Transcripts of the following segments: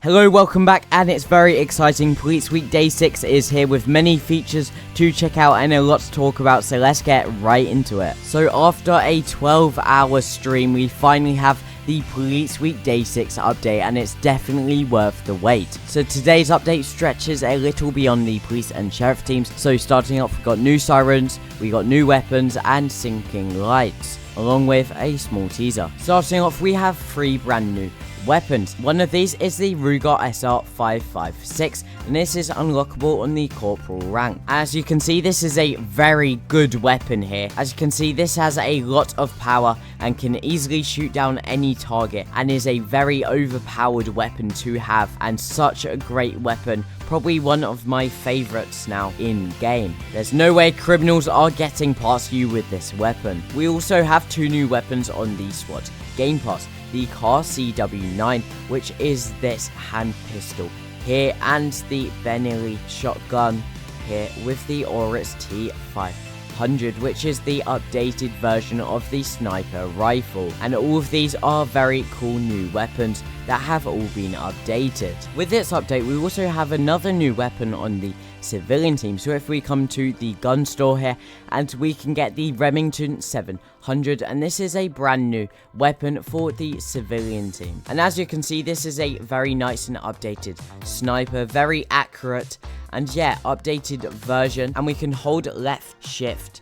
Hello, welcome back, and it's very exciting. Police Week Day 6 is here with many features to check out and a lot to talk about, so let's get right into it. So after a 12-hour stream, we finally have the Police Week Day 6 update, and it's definitely worth the wait. So today's update stretches a little beyond the police and sheriff teams. So starting off, we've got new sirens, we got new weapons and sinking lights, along with a small teaser. Starting off, we have 3 brand new weapons. One of these is the Ruger SR556, and this is unlockable on the corporal rank. As you can see, this is a very good weapon here. As you can see, this has a lot of power and can easily shoot down any target, and is a very overpowered weapon to have, and such a great weapon. Probably one of my favorites now in game. There's no way criminals are getting past you with this weapon. We also have 2 new weapons on the SWAT Game Pass. The Car CW9, which is this hand pistol here, and the Benelli shotgun here with the Oris T500, which is the updated version of the sniper rifle. And all of these are very cool new weapons that have all been updated. With this update, we also have another new weapon on the civilian team. So if we come to the gun store here, and we can get the Remington 700, and this is a brand new weapon for the civilian team. And as you can see, this is a very nice and updated sniper, very accurate, and yeah, updated version. And we can hold left shift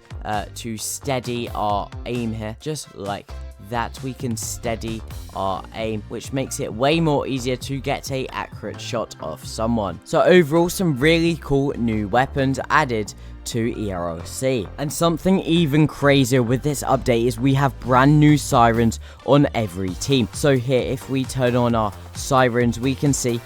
to steady our aim here, just like that. We can steady our aim, which makes it way more easier to get a accurate shot of someone. So overall, some really cool new weapons added to ERLC. And something even crazier with this update is we have brand new sirens on every team. So here, if we turn on our sirens, we can see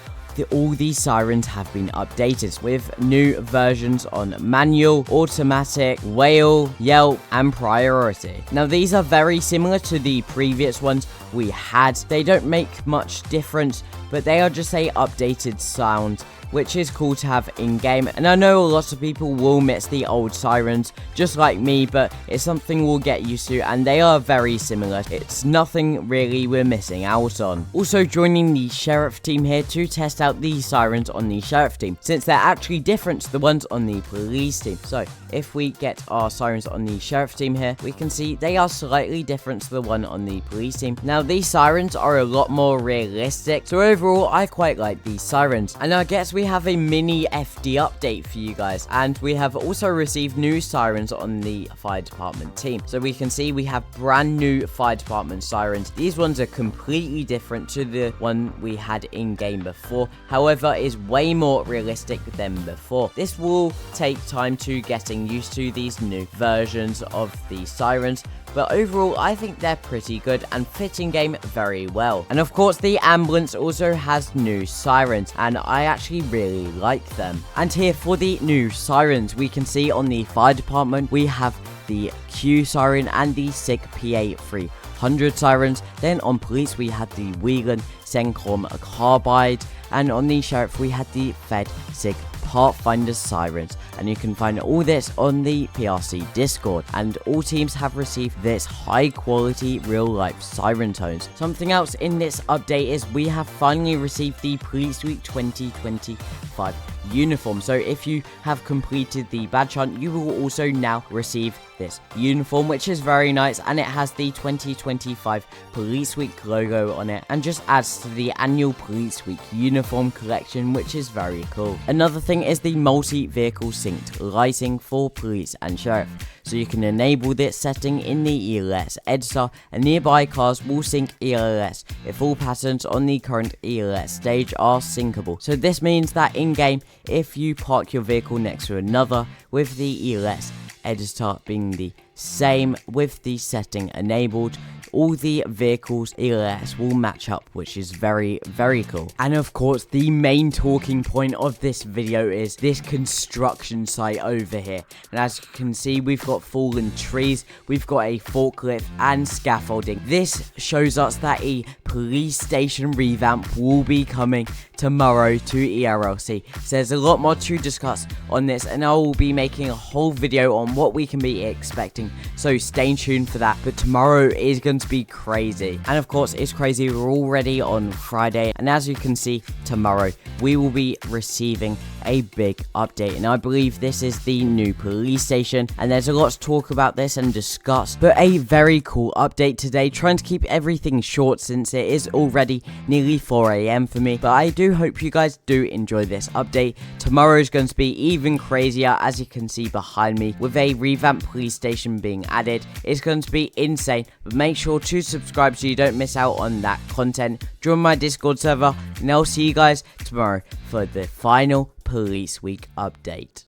all these sirens have been updated with new versions on manual, automatic, whale, yelp, and priority. Now these are very similar to the previous ones we had. They don't make much difference, but they are just a updated sound, which is cool to have in game. And I know a lot of people will miss the old sirens, just like me, but it's something we'll get used to, and they are very similar. It's nothing really we're missing out on. Also joining the sheriff team here to test out the sirens on the sheriff team, since they're actually different to the ones on the police team. So if we get our sirens on the sheriff team here, we can see they are slightly different to the one on the police team. Now these sirens are a lot more realistic, so overall I quite like these sirens. And I guess we have a mini FD update for you guys, and we have also received new sirens on the fire department team. So we can see we have brand new fire department sirens. These ones are completely different to the one we had in game before, however is way more realistic than before. This will take time to getting used to these new versions of the sirens, but overall I think they're pretty good and fit in game very well. And of course the ambulance also has new sirens, and I actually really like them. And here for the new sirens, we can see on the fire department we have the Q siren and the SIG PA300 sirens. Then on police we had the Whelan Sencom carbide, and on the sheriff we had the Fed SIG Pathfinder sirens. And you can find all this on the PRC Discord, and all teams have received this high quality real life siren tones. Something else in this update is we have finally received the Police Week 2025 uniform. So if you have completed the badge hunt, you will also now receive this uniform, which is very nice, and it has the 2025 Police Week logo on it, and just adds to the annual Police Week uniform collection, which is very cool. Another thing is the multi-vehicle synced lighting for police and sheriff. So you can enable this setting in the ERLC editor, and nearby cars will sync ERLC if all patterns on the current ERLC stage are syncable. So this means that in game, if you park your vehicle next to another with the ERLC editor being the same with the setting enabled, all the vehicles ERLC will match up, which is very, very cool. And of course, the main talking point of this video is this construction site over here. And as you can see, we've got fallen trees, we've got a forklift and scaffolding. This shows us that a police station revamp will be coming tomorrow to ERLC. So there's a lot more to discuss on this, and I will be making a whole video on what we can be expecting. So stay tuned for that. But tomorrow is going to to be crazy. And of course, it's crazy. We're already on Friday, and as you can see, tomorrow we will be receiving a big update, and I believe this is the new police station, and there's a lot to talk about this and discuss, but a very cool update today, trying to keep everything short since it is already nearly 4 AM for me, but I do hope you guys do enjoy this update. Tomorrow is going to be even crazier, as you can see behind me, with a revamped police station being added. It's going to be insane, but make sure to subscribe so you don't miss out on that content. Join my Discord server, and I'll see you guys tomorrow for the final Police Week update.